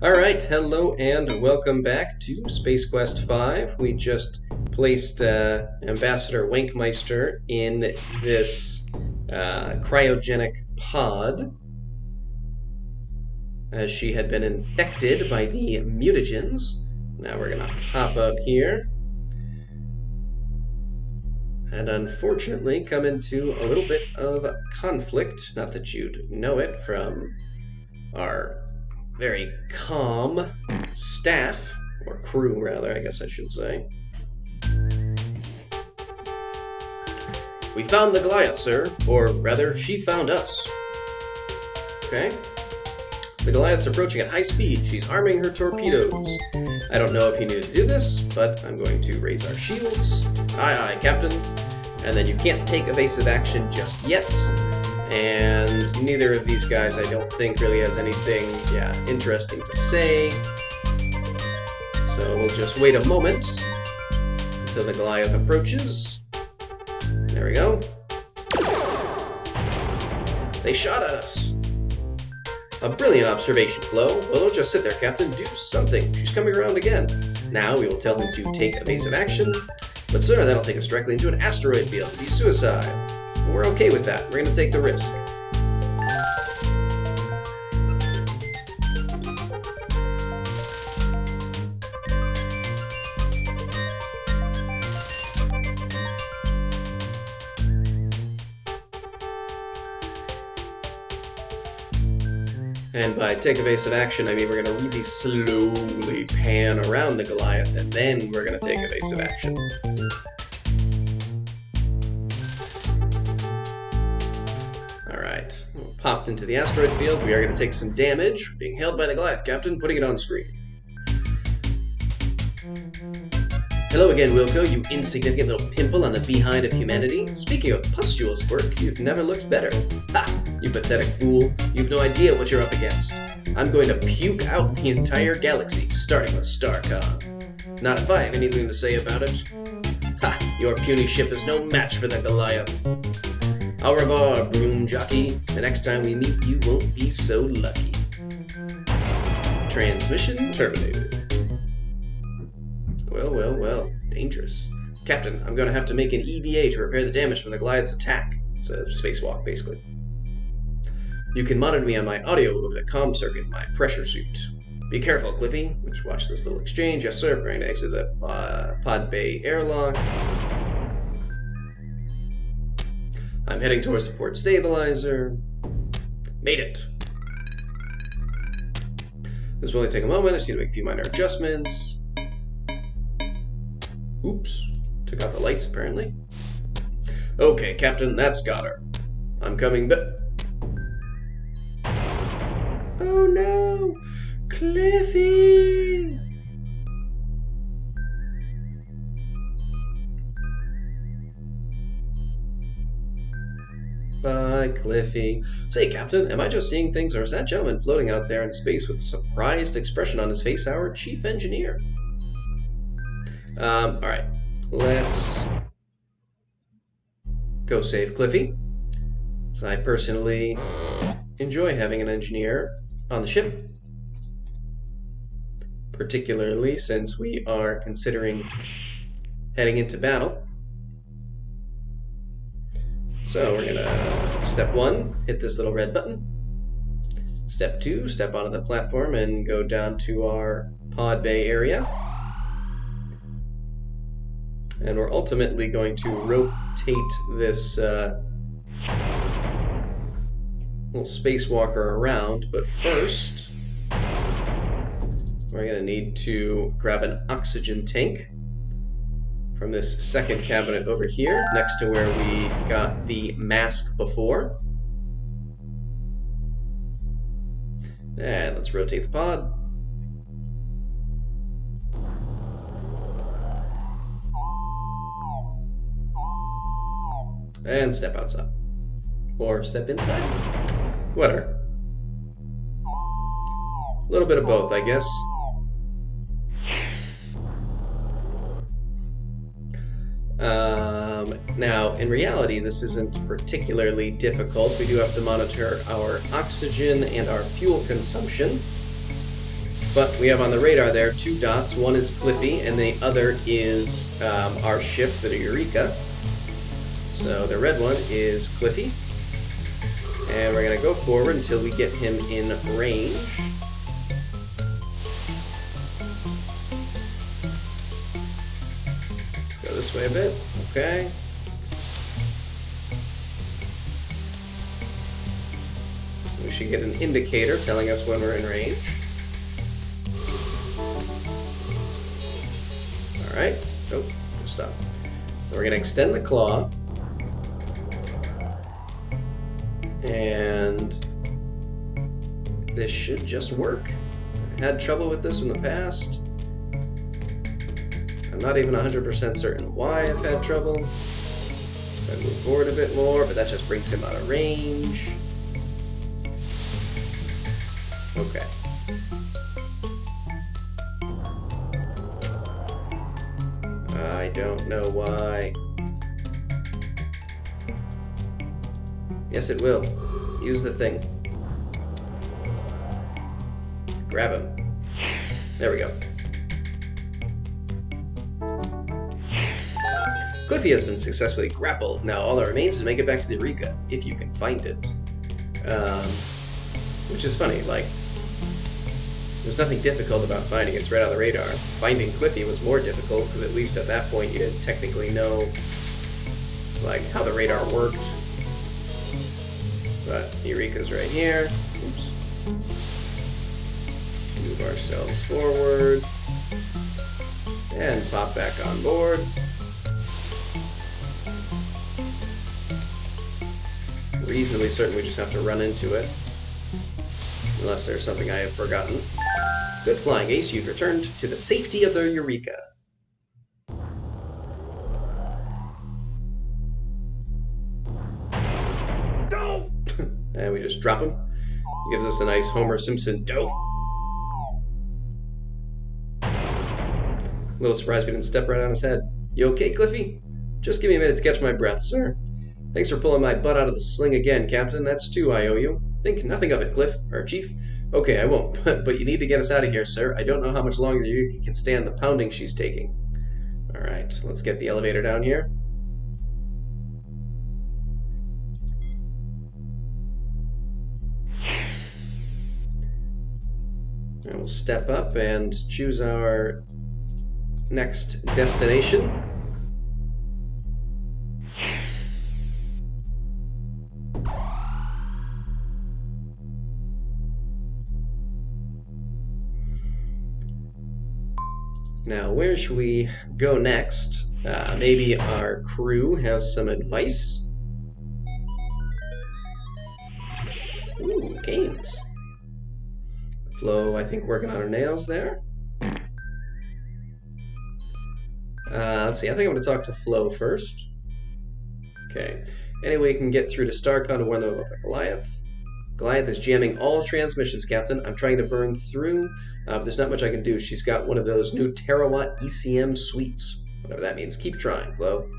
Alright, hello and welcome back to Space Quest 5. We just placed Ambassador Wankmeister in this cryogenic pod, as she had been infected by the mutagens. Now we're going to hop out here and unfortunately come into a little bit of conflict. Not that you'd know it from our very calm staff, or crew rather, I guess I should say. We found the Goliath, sir, or rather, she found us. Okay. The Goliath's approaching at high speed. She's arming her torpedoes. I don't know if you need to do this, but I'm going to raise our shields. Aye, aye, Captain. And then you can't take evasive action just yet. And neither of these guys, I don't think, really has anything, interesting to say. So we'll just wait a moment until the Goliath approaches. There we go. They shot at us. A brilliant observation, Flo. Well, don't just sit there, Captain. Do something. She's coming around again. Now we will tell him to take evasive action. But sir, that'll take us directly into an asteroid field. It'll be suicide. We're okay with that. We're going to take the risk. And by take evasive action, I mean we're going to really slowly pan around the Goliath, and then we're going to take evasive action. Alright, popped into the asteroid field. We are going to take some damage. Being held by the Goliath, Captain. Putting it on screen. Hello again, Wilco, you insignificant little pimple on the behind of humanity. Speaking of pustules work, you've never looked better. Ha! You pathetic fool. You've no idea what you're up against. I'm going to puke out the entire galaxy, starting with StarCon. Not if I have anything to say about it. Ha! Your puny ship is no match for the Goliath. Au revoir, broom jockey. The next time we meet, you won't be so lucky. Transmission terminated. Well, dangerous. Captain, I'm going to have to make an EVA to repair the damage from the Goliath's attack. It's a spacewalk, basically. You can monitor me on my audio over the comm circuit in my pressure suit. Be careful, Cliffy. Let's watch this little exchange. Yes, sir. We're going to exit the pod bay airlock. I'm heading towards the port stabilizer. Made it. This will only take a moment. I just need to make a few minor adjustments. Oops. Took out the lights, apparently. Okay, Captain, that's got her. I'm coming back. Oh no! Cliffy! Bye, Cliffy. Say, Captain, am I just seeing things, or is that gentleman floating out there in space with a surprised expression on his face our chief engineer? Alright. Let's go save Cliffy. So I personally enjoy having an engineer on the ship, particularly since we are considering heading into battle. So we're gonna, step 1, hit this little red button. Step 2, step onto the platform and go down to our pod bay area. And we're ultimately going to rotate this little spacewalker around, but first we're going to need to grab an oxygen tank from this second cabinet over here, next to where we got the mask before. And let's rotate the pod. And step outside. Or step inside. Whatever. A little bit of both, I guess. Now, in reality, this isn't particularly difficult. We do have to monitor our oxygen and our fuel consumption. But we have on the radar there 2 dots. One is Cliffy, and the other is our ship, the Eureka. So the red one is Cliffy. And we're going to go forward until we get him in range. Let's go this way a bit. Okay. We should get an indicator telling us when we're in range. Alright. Oh, stop. So we're going to extend the claw. And this should just work. I had trouble with this in the past. I'm not even 100% certain why I've had trouble. I move forward a bit more, but that just brings him out of range. Okay. I don't know why. Yes, it will. Use the thing. Grab him. There we go. Cliffy has been successfully grappled. Now all that remains is to make it back to the Eureka, if you can find it. Which is funny, like, there's nothing difficult about finding it. It's right on the radar. Finding Cliffy was more difficult, because at least at that point you didn't technically know, like, how the radar worked. But Eureka's right here. Oops. Move ourselves forward. And pop back on board. Reasonably certain we just have to run into it. Unless there's something I have forgotten. Good flying, Ace. You've returned to the safety of the Eureka. No! And we just drop him. He gives us a nice Homer Simpson dough. A little surprised we didn't step right on his head. You okay, Cliffy? Just give me a minute to catch my breath, sir. Thanks for pulling my butt out of the sling again, Captain. That's 2 I owe you. Think nothing of it, Chief. Okay, I won't, but you need to get us out of here, sir. I don't know how much longer you can stand the pounding she's taking. Alright, let's get the elevator down here. And we'll step up and choose our next destination. Now, where should we go next? Maybe our crew has some advice? Ooh, games. Flo, I think, working on her nails there. Let's see, I think I'm going to talk to Flo first. Okay. Anyway, you can get through to StarCon to warn them about the Goliath. Goliath is jamming all transmissions, Captain. I'm trying to burn through, but there's not much I can do. She's got one of those new terawatt ECM suites. Whatever that means. Keep trying, Flo.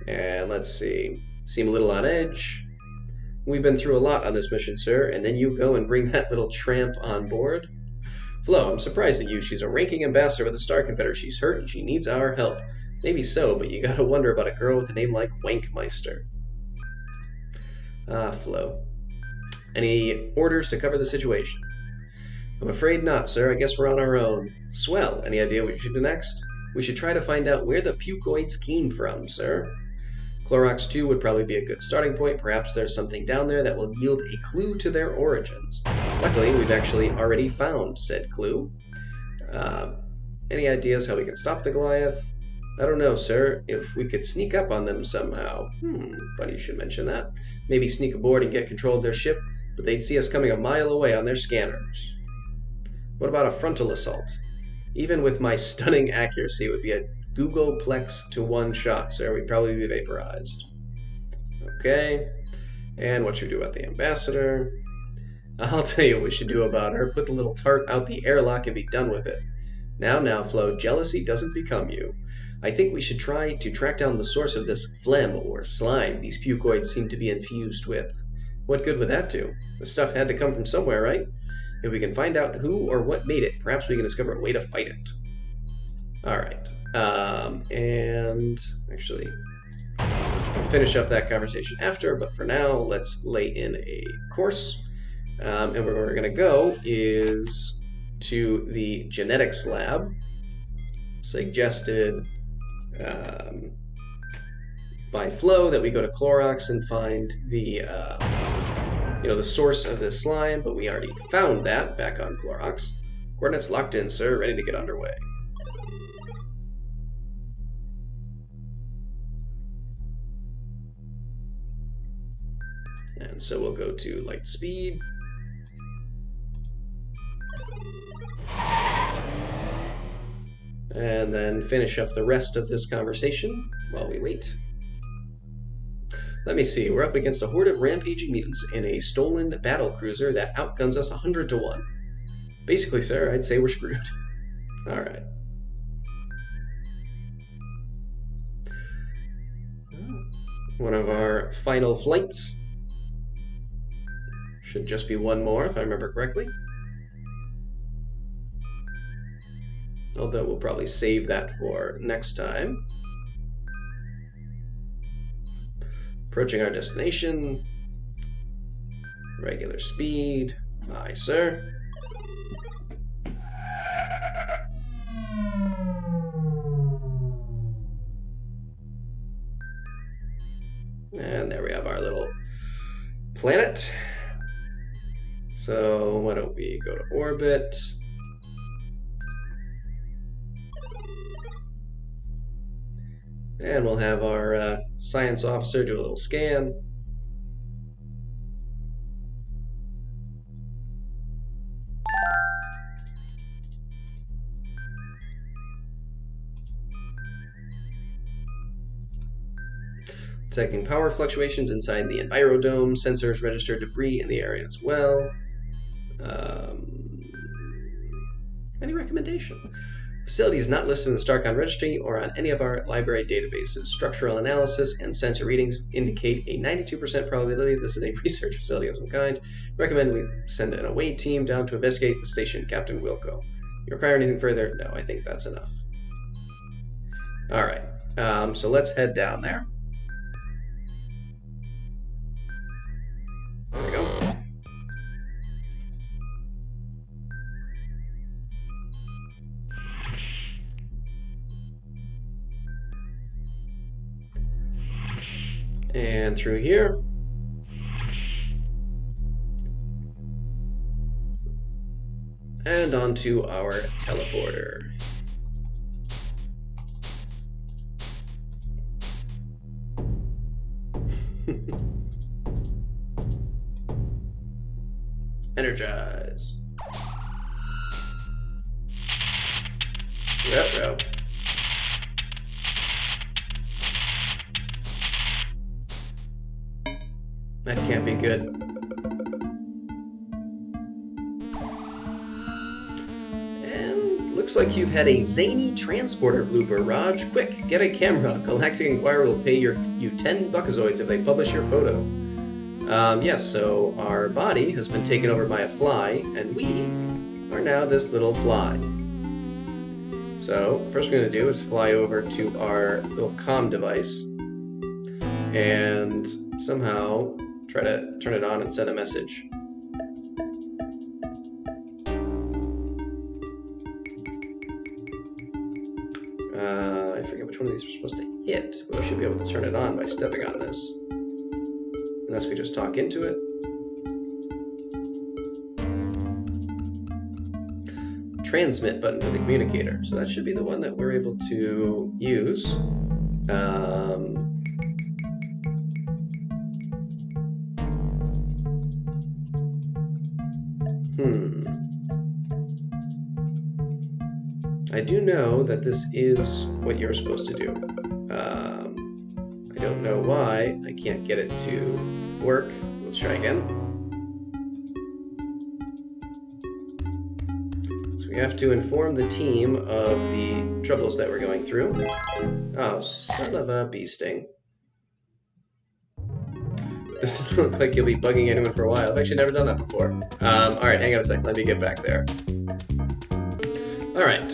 And let's see. Seem a little on edge. We've been through a lot on this mission, sir, and then you go and bring that little tramp on board. Flo, I'm surprised at you. She's a ranking ambassador with the Star Confederation. She's hurt and she needs our help. Maybe so, but you gotta wonder about a girl with a name like Wankmeister. Ah, Flo. Any orders to cover the situation? I'm afraid not, sir. I guess we're on our own. Swell. Any idea what we should do next? We should try to find out where the Pukoids came from, sir. Clorox 2 would probably be a good starting point. Perhaps there's something down there that will yield a clue to their origins. Luckily, we've actually already found said clue. Any ideas how we can stop the Goliath? I don't know, sir. If we could sneak up on them somehow. Funny you should mention that. Maybe sneak aboard and get control of their ship, but they'd see us coming a mile away on their scanners. What about a frontal assault? Even with my stunning accuracy, it would be a Googleplex to one shot, sir. We'd probably be vaporized. Okay. And what should we do about the Ambassador? I'll tell you what we should do about her. Put the little tart out the airlock and be done with it. Now, Flo, jealousy doesn't become you. I think we should try to track down the source of this phlegm or slime these Pukoids seem to be infused with. What good would that do? The stuff had to come from somewhere, right? If we can find out who or what made it, perhaps we can discover a way to fight it. Alright. And actually, we'll finish up that conversation after, but for now, let's lay in a course. And where we're going to go is to the Genetix lab, suggested by Flo that we go to Clorox and find the the source of this slime, but we already found that back on Clorox. Coordinates locked in, sir, ready to get underway. And so we'll go to light speed. And then finish up the rest of this conversation while we wait. Let me see, we're up against a horde of rampaging mutants in a stolen battle cruiser that outguns us 100 to 1. Basically, sir, I'd say we're screwed. Alright. One of our final flights. Should just be one more, if I remember correctly. Although we'll probably save that for next time. Approaching our destination. Regular speed. Aye, sir. And there we have our little planet. So why don't we go to orbit? And we'll have our science officer do a little scan. Detecting power fluctuations inside the envirodome. Sensors register debris in the area as well. Any recommendation? Facility is not listed in the StarCon registry or on any of our library databases. Structural analysis and sensor readings indicate a 92% probability this is a research facility of some kind. Recommend we send an away team down to investigate the station, Captain Wilco. You require anything further? No, I think that's enough. Alright, so let's head down there. There we go. And through here. And onto our teleporter. Energize. Yep. That can't be good. And looks like you've had a zany transporter blooper, Raj. Quick, get a camera. Galactic Inquirer will pay you 10 buckazoids if they publish your photo. Yes, so our body has been taken over by a fly, and we are now this little fly. So, first we're going to do is fly over to our little comm device, and somehow try to turn it on and send a message. I forget which one of these we're supposed to hit, but we should be able to turn it on by stepping on this. Unless we just talk into it. Transmit button for the communicator. So that should be the one that we're able to use. I do know that this is what you're supposed to do. I don't know why I can't get it to work. Let's try again. So we have to inform the team of the troubles that we're going through. Oh, son of a bee sting. doesn't look like you'll be bugging anyone for a while. I've actually never done that before. Alright, hang on a sec. Let me get back there. Alright,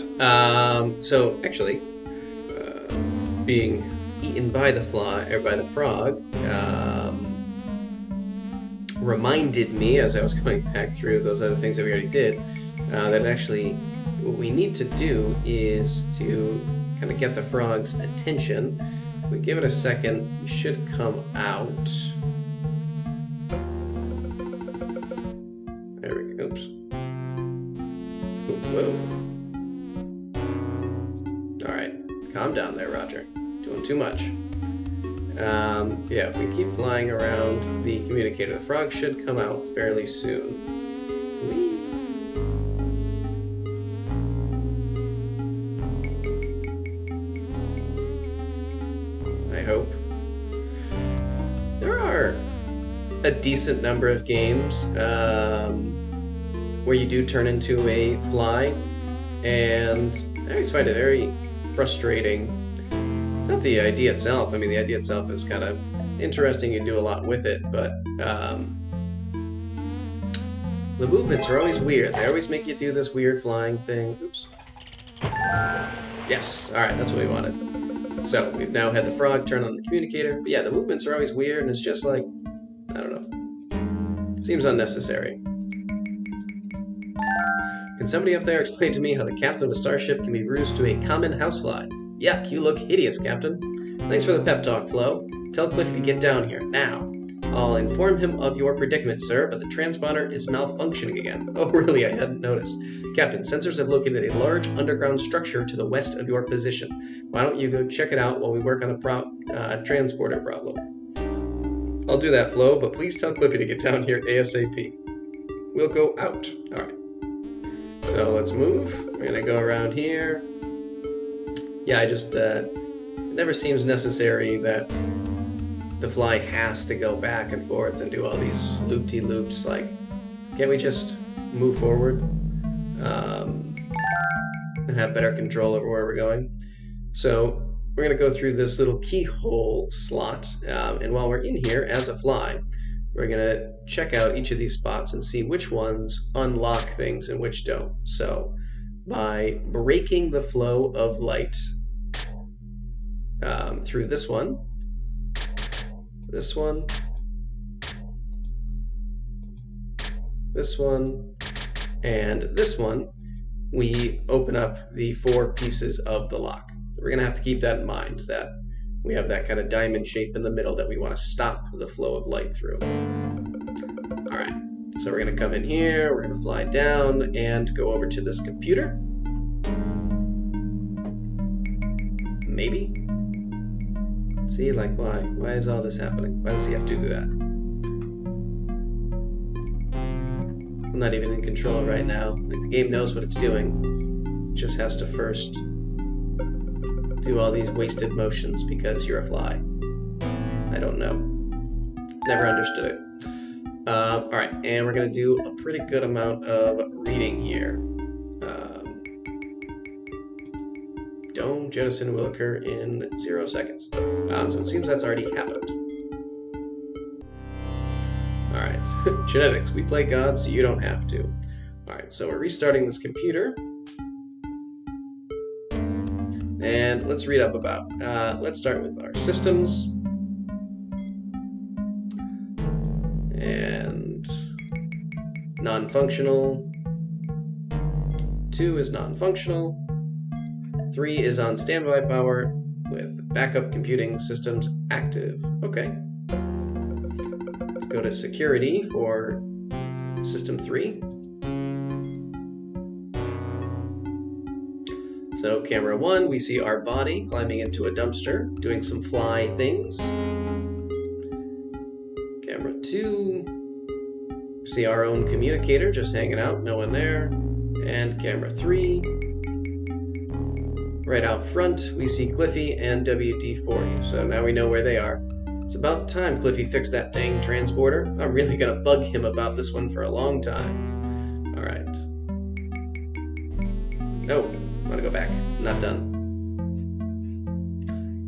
so actually, being eaten by the fly, or by the frog, reminded me, as I was going back through those other things that we already did, that actually what we need to do is to kind of get the frog's attention. If we give it a second, we should come out. There we go. Oops. Ooh, whoa. Alright, calm down there, Roger. Doing too much. Yeah, if we keep flying around the communicator, the frog should come out fairly soon. Whee! I hope. There are a decent number of games where you do turn into a fly, and I always find it very frustrating. Not the idea itself. I mean, the idea itself is kind of interesting. You do a lot with it, but the movements are always weird. They always make you do this weird flying thing. Oops. Yes. All right, that's what we wanted. So we've now had the frog turn on the communicator. But yeah, the movements are always weird, and it's just like, I don't know. Seems unnecessary. Can somebody up there explain to me how the captain of a starship can be reduced to a common housefly? Yuck, you look hideous, Captain. Thanks for the pep talk, Flo. Tell Cliffy to get down here, now. I'll inform him of your predicament, sir, but the transponder is malfunctioning again. Oh, really? I hadn't noticed. Captain, sensors have located a large underground structure to the west of your position. Why don't you go check it out while we work on the transporter problem? I'll do that, Flo, but please tell Cliffy to get down here ASAP. We'll go out. Alright. So let's move. We're gonna go around here. Yeah, I just, it never seems necessary that the fly has to go back and forth and do all these loop-de-loops. Like, can't we just move forward and have better control over where we're going? So we're going to go through this little keyhole slot, and while we're in here as a fly, we're going to check out each of these spots and see which ones unlock things and which don't. So by breaking the flow of light through this one, this one, and this one, we open up the 4 pieces of the lock. We're going to have to keep that in mind, that we have that kind of diamond shape in the middle that we want to stop the flow of light through. Alright, so we're going to come in here, we're going to fly down, and go over to this computer. Maybe? See, like, why? Why is all this happening? Why does he have to do that? I'm not even in control right now. Like, the game knows what it's doing. It just has to first do all these wasted motions because you're a fly. I don't know. Never understood it. Alright, and we're going to do a pretty good amount of reading here. Dome jettison will occur in 0 seconds. So it seems that's already happened. Alright, Genetix, we play God, so you don't have to. Alright, so we're restarting this computer. And let's read up about. Let's start with our systems. And non-functional. 2 is non-functional. 3 is on standby power with backup computing systems active. Okay. Let's go to security for system 3. So camera 1, we see our body climbing into a dumpster, doing some fly things. Camera 2, we see our own communicator just hanging out, no one there. And camera 3, right out front, we see Cliffy and WD-40. So now we know where they are. It's about time Cliffy fixed that dang transporter. I'm really gonna bug him about this one for a long time. Alright. Oh. I want to go back. I'm not done.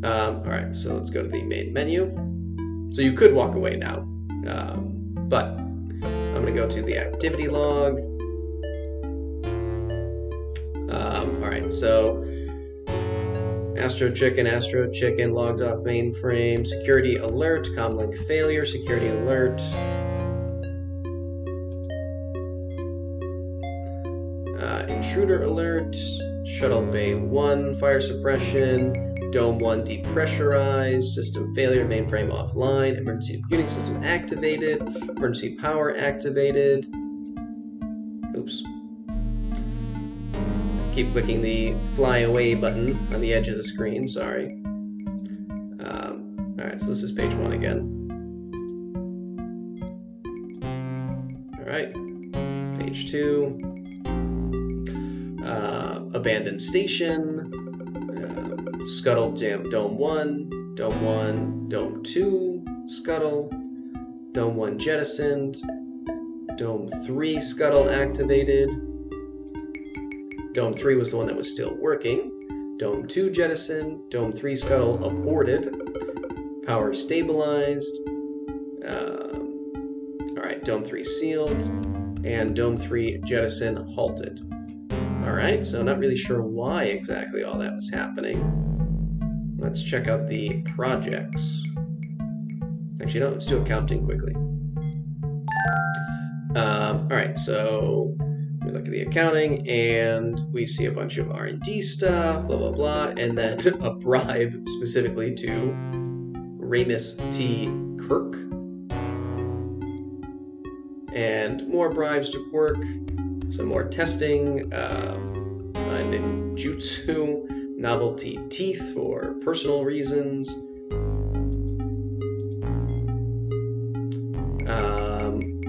Alright, so let's go to the main menu. So you could walk away now. But I'm going to go to the activity log. Alright, so Astro Chicken logged off mainframe, security alert, comlink failure, security alert. Intruder alert, shuttle bay 1, fire suppression, dome 1 depressurized, system failure, mainframe offline, emergency computing system activated, emergency power activated. Oops. Keep clicking the fly away button on the edge of the screen, sorry. Alright, so this is page 1 again. Alright, page 2. Abandoned station, scuttle jam dome 1, dome 2, scuttle, dome 1 jettisoned, dome 3 scuttle activated, dome 3 was the one that was still working, dome 2 jettisoned, dome 3 scuttle aborted, power stabilized, alright, dome 3 sealed, and dome 3 jettison halted. Alright, so not really sure why exactly all that was happening. Let's check out the projects. Actually, no, let's do accounting quickly. Alright, so we look at the accounting, and we see a bunch of R&D stuff, blah, blah, blah, and then a bribe specifically to Ramus T. Kirk. And more bribes to Quirk. Some more testing, ninjutsu, novelty teeth for personal reasons,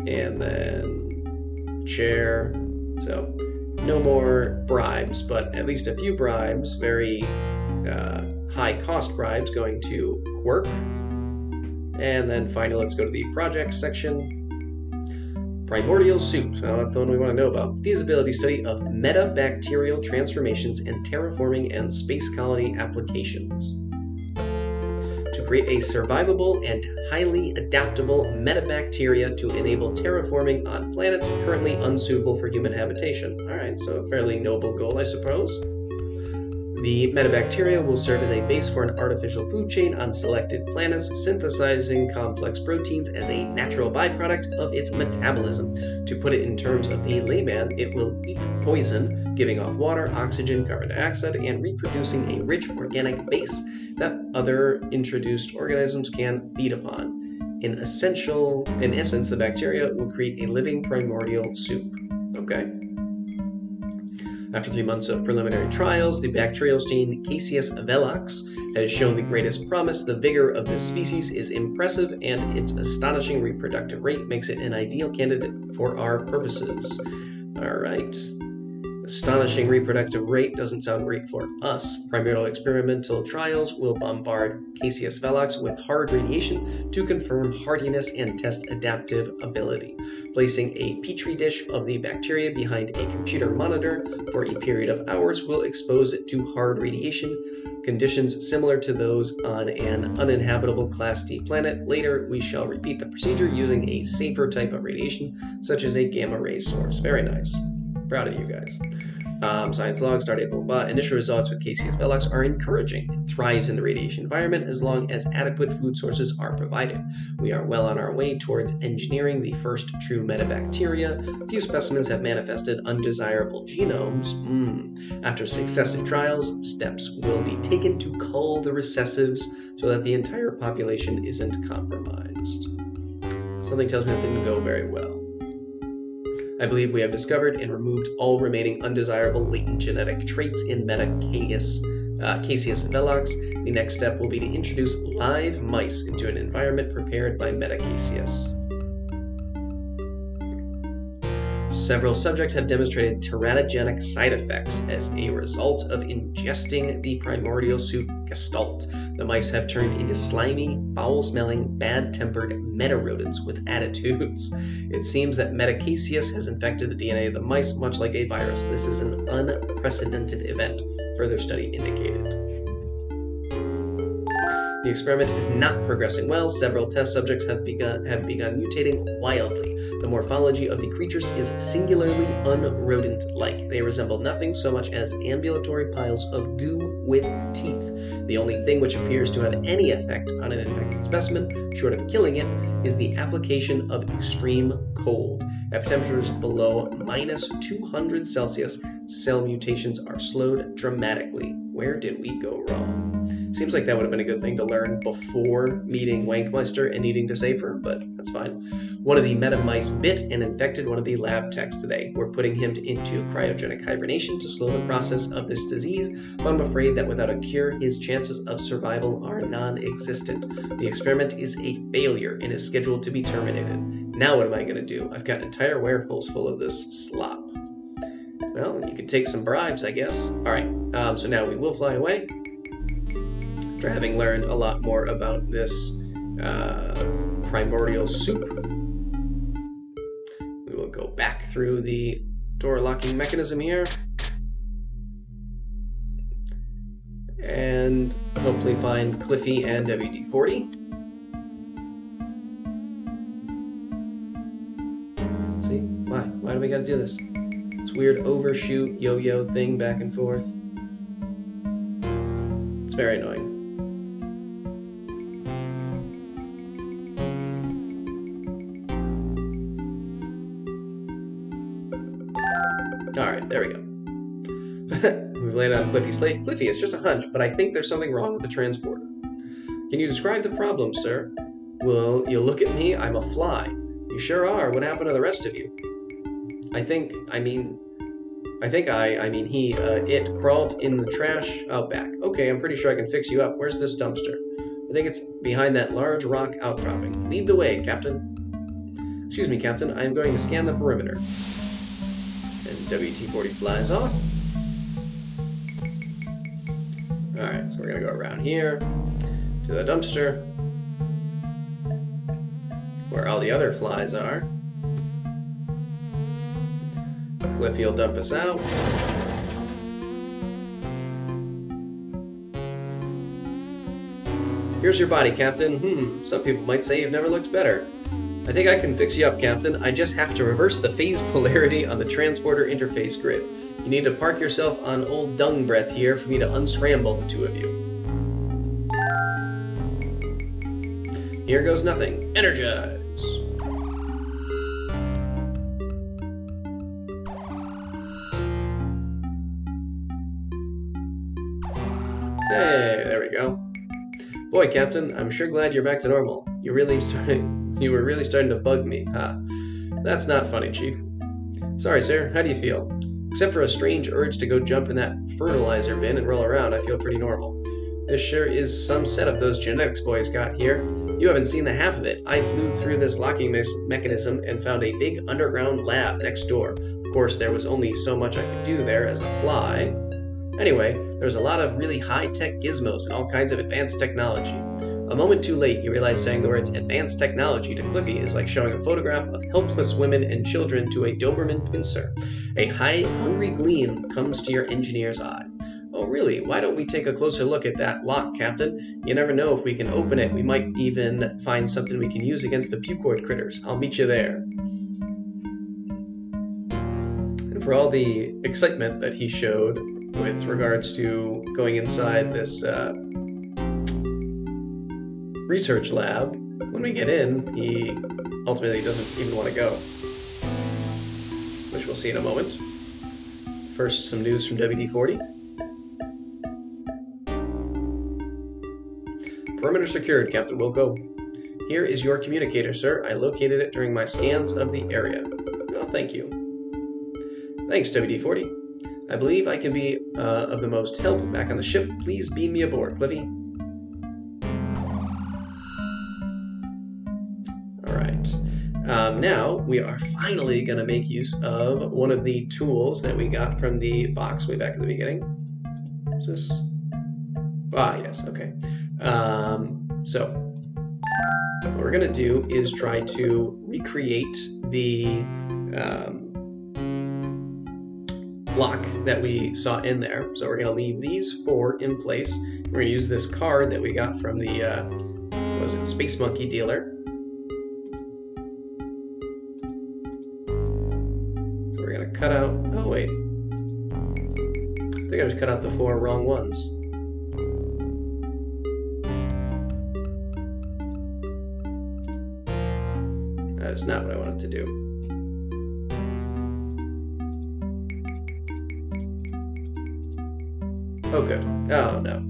and then chair. So no more bribes, but at least a few bribes, very high cost bribes going to Quirk. And then finally, let's go to the projects section. Primordial soup, so that's the one we want to know about. Feasibility study of metabacterial transformations and terraforming and space colony applications. To create a survivable and highly adaptable metabacteria to enable terraforming on planets currently unsuitable for human habitation. Alright, so a fairly noble goal, I suppose. The metabacteria will serve as a base for an artificial food chain on selected planets, synthesizing complex proteins as a natural byproduct of its metabolism. To put it in terms of the layman, it will eat poison, giving off water, oxygen, carbon dioxide, and reproducing a rich organic base that other introduced organisms can feed upon. In essence, the bacteria will create a living primordial soup. Okay. After 3 months of preliminary trials, the bacterial strain Caseus velox has shown the greatest promise. The vigor of this species is impressive, and its astonishing reproductive rate makes it an ideal candidate for our purposes. Alright. Astonishing reproductive rate doesn't sound great for us. Primordial experimental trials will bombard Caseus velox with hard radiation to confirm hardiness and test adaptive ability. Placing a petri dish of the bacteria behind a computer monitor for a period of hours will expose it to hard radiation, conditions similar to those on an uninhabitable Class D planet. Later, we shall repeat the procedure using a safer type of radiation, such as a gamma-ray source. Very nice. Proud of you guys. Science log, start April. Initial results with Caseus velox are encouraging. It thrives in the radiation environment as long as adequate food sources are provided. We are well on our way towards engineering the first true metabacteria. Few specimens have manifested undesirable genomes. After successive trials, steps will be taken to cull the recessives so that the entire population isn't compromised. Something tells me that didn't go very well. I believe we have discovered and removed all remaining undesirable latent genetic traits in Caseus velox. The next step will be to introduce live mice into an environment prepared by Caseus. Several subjects have demonstrated teratogenic side effects as a result of ingesting the primordial soup gestalt. The mice have turned into slimy, foul-smelling, bad-tempered meta-rodents with attitudes. It seems that Caseus has infected the DNA of the mice, much like a virus. This is an unprecedented event, further study indicated. The experiment is not progressing well. Several test subjects have begun mutating wildly. The morphology of the creatures is singularly unrodent-like. They resemble nothing so much as ambulatory piles of goo with teeth. The only thing which appears to have any effect on an infected specimen, short of killing it, is the application of extreme cold. At temperatures below -200 Celsius, cell mutations are slowed dramatically. Where did we go wrong? Seems like that would have been a good thing to learn before meeting Wankmeister and needing to save her, but that's fine. One of the metamice bit and infected one of the lab techs today. We're putting him into cryogenic hibernation to slow the process of this disease, but I'm afraid that without a cure, his chances of survival are non-existent. The experiment is a failure and is scheduled to be terminated. Now what am I going to do? I've got an entire warehouse full of this slop. Well, you could take some bribes, I guess. Alright, so now we will fly away. After having learned a lot more about this primordial soup, we will go back through the door locking mechanism here and hopefully find Cliffy and WD-40. See? Why do we gotta do this? This weird overshoot yo-yo thing back and forth. It's very annoying. Alright, there we go. We've landed on Cliffy's slave. Cliffy, it's just a hunch, but I think there's something wrong with the transporter. Can you describe the problem, sir? Well, you look at me, I'm a fly. You sure are. What happened to the rest of you? It crawled in the trash out back. Okay, I'm pretty sure I can fix you up. Where's this dumpster? I think it's behind that large rock outcropping. Lead the way, Captain. Excuse me, Captain. I am going to scan the perimeter. And WT-40 flies off. Alright, so we're going to go around here to the dumpster where all the other flies are. Cliffy will dump us out. Here's your body, Captain. Some people might say you've never looked better. I think I can fix you up, Captain. I just have to reverse the phase polarity on the transporter interface grid. You need to park yourself on old dung breath here for me to unscramble the two of you. Here goes nothing. Energize! Hey, there we go. Boy, Captain, I'm sure glad you're back to normal. You were really starting to bug me, huh? That's not funny, Chief. Sorry, sir. How do you feel? Except for a strange urge to go jump in that fertilizer bin and roll around, I feel pretty normal. This sure is some setup those Genetix boys got here. You haven't seen the half of it. I flew through this locking mechanism and found a big underground lab next door. Of course, there was only so much I could do there as a fly. Anyway, there's a lot of really high-tech gizmos and all kinds of advanced technology. A moment too late, you realize saying the words advanced technology to Cliffy is like showing a photograph of helpless women and children to a Doberman pincer. A hungry gleam comes to your engineer's eye. Oh really? Why don't we take a closer look at that lock, Captain? You never know if we can open it. We might even find something we can use against the Pukoid critters. I'll meet you there. And for all the excitement that he showed with regards to going inside this research lab, when we get in, he ultimately doesn't even want to go. Which we'll see in a moment. First, some news from WD-40. Perimeter secured, Captain Wilco. Here is your communicator, sir. I located it during my scans of the area. Oh, thank you. Thanks, WD-40. I believe I can be of the most help back on the ship. Please beam me aboard, Cliffy. Alright. Now, we are finally going to make use of one of the tools that we got from the box way back at the beginning. Is this? Ah, yes, okay. So, what we're going to do is try to recreate the block that we saw in there. So we're going to leave these 4 in place. We're going to use this card that we got from the, what was it, Space Monkey dealer. So we're going to cut out, oh wait. I think I just cut out the 4 wrong ones. That's not what I wanted to do. Oh, good. Oh, no.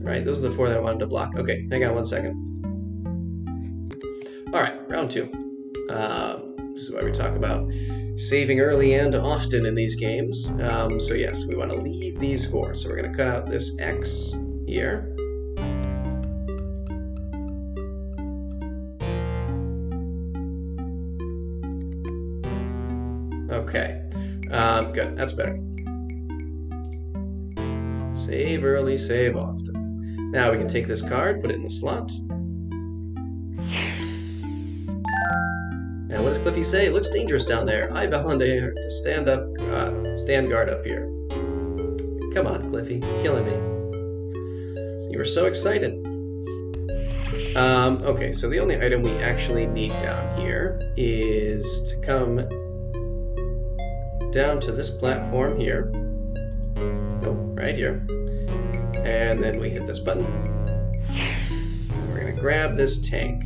Right, those are the 4 that I wanted to block. Okay, hang on 1 second. All right, round 2. This is why we talk about saving early and often in these games. So yes, we want to leave these 4. So we're going to cut out this X here. Okay, good, that's better. Save early, save often. Now we can take this card, put it in the slot. And what does Cliffy say? It looks dangerous down there. I volunteer to stand guard up here. Come on, Cliffy, killing me. You were so excited. Okay, so the only item we actually need down here is to come down to this platform here. Oh, right here. And then we hit this button. We're going to grab this tank.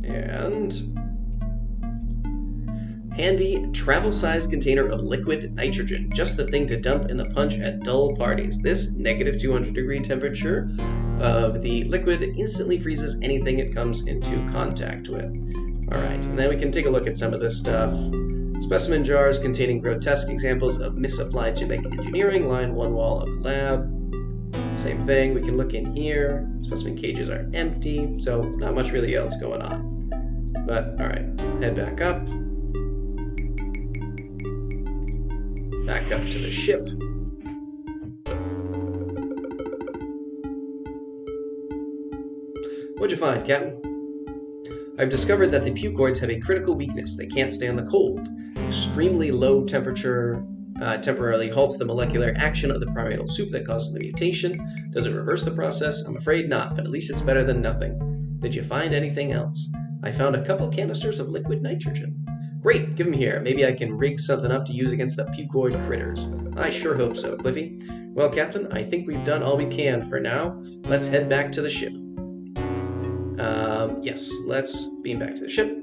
And handy travel-sized container of liquid nitrogen. Just the thing to dump in the punch at dull parties. This negative 200-degree temperature of the liquid instantly freezes anything it comes into contact with. Alright, and then we can take a look at some of this stuff. Specimen jars containing grotesque examples of misapplied genetic engineering line one wall of the lab. Same thing, we can look in here. Specimen cages are empty, so not much really else going on. But, alright, head back up. Back up to the ship. What'd you find, Captain? I've discovered that the Pukoids have a critical weakness. They can't stand the cold. Extremely low temperature temporarily halts the molecular action of the primordial soup that causes the mutation. Does it reverse the process? I'm afraid not, but at least it's better than nothing. Did you find anything else? I found a couple canisters of liquid nitrogen. Great, give them here. Maybe I can rig something up to use against the Pukoid critters. I sure hope so, Cliffy. Well, Captain, I think we've done all we can for now. Let's head back to the ship. Yes, let's beam back to the ship.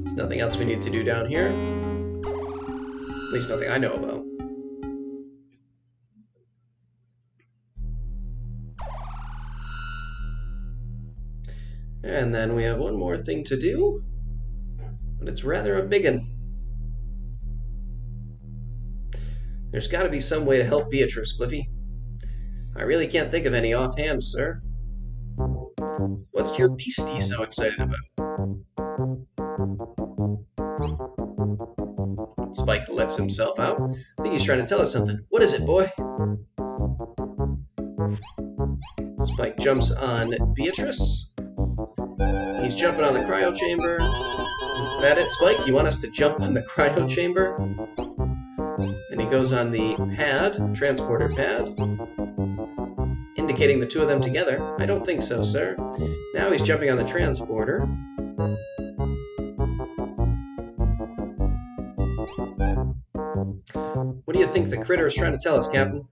There's nothing else we need to do down here. At least nothing I know about. And then we have one more thing to do, but it's rather a big one. There's got to be some way to help Beatrice, Cliffy. I really can't think of any offhand, sir. What's your beastie so excited about? Spike lets himself out. I think he's trying to tell us something. What is it, boy? Spike jumps on Beatrice. He's jumping on the cryo chamber. Is that it, Spike? You want us to jump on the cryo chamber? And he goes on the pad, transporter pad, indicating the 2 of them together. I don't think so, sir. Now he's jumping on the transporter. What do you think the critter is trying to tell us, Captain?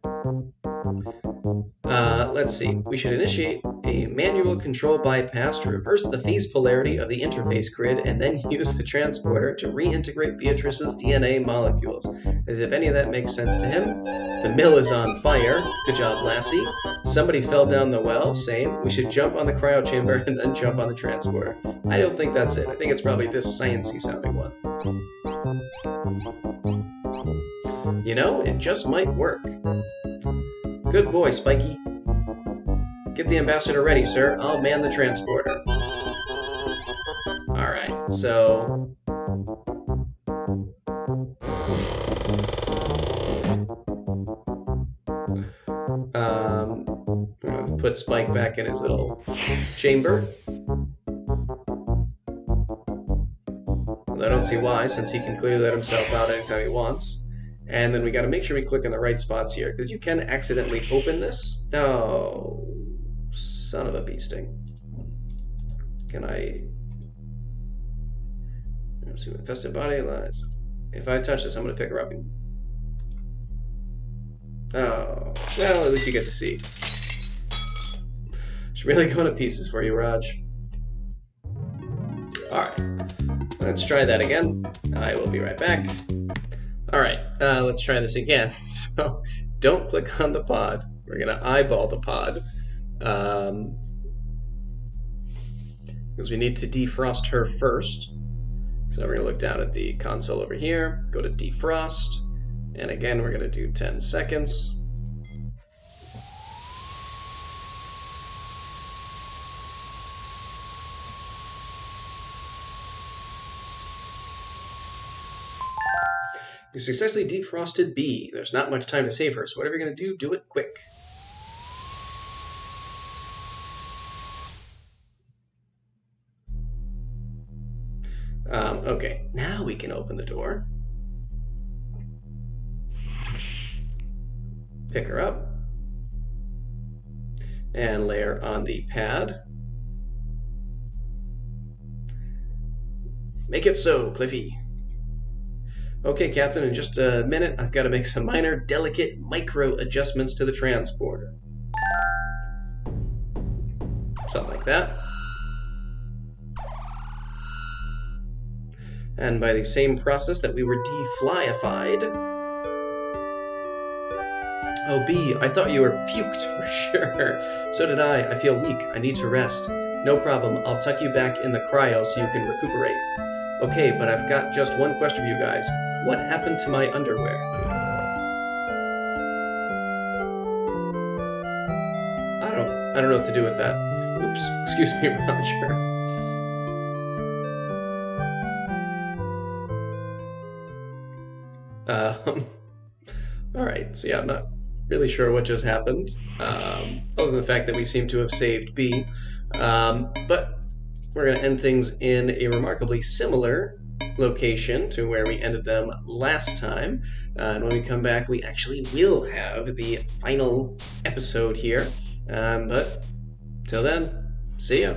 Let's see. We should initiate a manual control bypass to reverse the phase polarity of the interface grid and then use the transporter to reintegrate Beatrice's DNA molecules. As if any of that makes sense to him. The mill is on fire. Good job, Lassie. Somebody fell down the well. Same. We should jump on the cryo chamber and then jump on the transporter. I don't think that's it. I think it's probably this sciencey sounding one. You know, it just might work. Good boy, Spiky. Get the Ambassador ready, sir. I'll man the transporter. Alright, so... I'm gonna put Spike back in his little chamber. I don't see why, since he can clearly let himself out anytime he wants. And then we got to make sure we click on the right spots here, because you can accidentally open this. Oh, son of a bee sting. Can I... Let's see what infested body lies. If I touch this, I'm going to pick her up. Oh, well, at least you get to see. She's really going to pieces for you, Raj. Alright, let's try that again. I will be right back. Alright, let's try this again. So, don't click on the pod. We're going to eyeball the pod. Because we need to defrost her first. So we're going to look down at the console over here, go to defrost, and again we're going to do 10 seconds. You successfully defrosted B. There's not much time to save her, so whatever you're going to do, do it quick. Okay, now we can open the door. Pick her up. And lay her on the pad. Make it so, Cliffy. Okay, Captain, in just a minute, I've got to make some minor, delicate, micro adjustments to the transporter. Something like that. And by the same process that we were deflyified... Oh, B, I thought you were puked for sure. So did I. I feel weak. I need to rest. No problem. I'll tuck you back in the cryo so you can recuperate. Okay, but I've got just one question for you guys. What happened to my underwear? I don't know what to do with that. Oops, excuse me, Roger. Alright, so yeah, I'm not really sure what just happened, other than the fact that we seem to have saved B. But we're going to end things in a remarkably similar location to where we ended them last time. And when we come back, we actually will have the final episode here. But till then, see ya.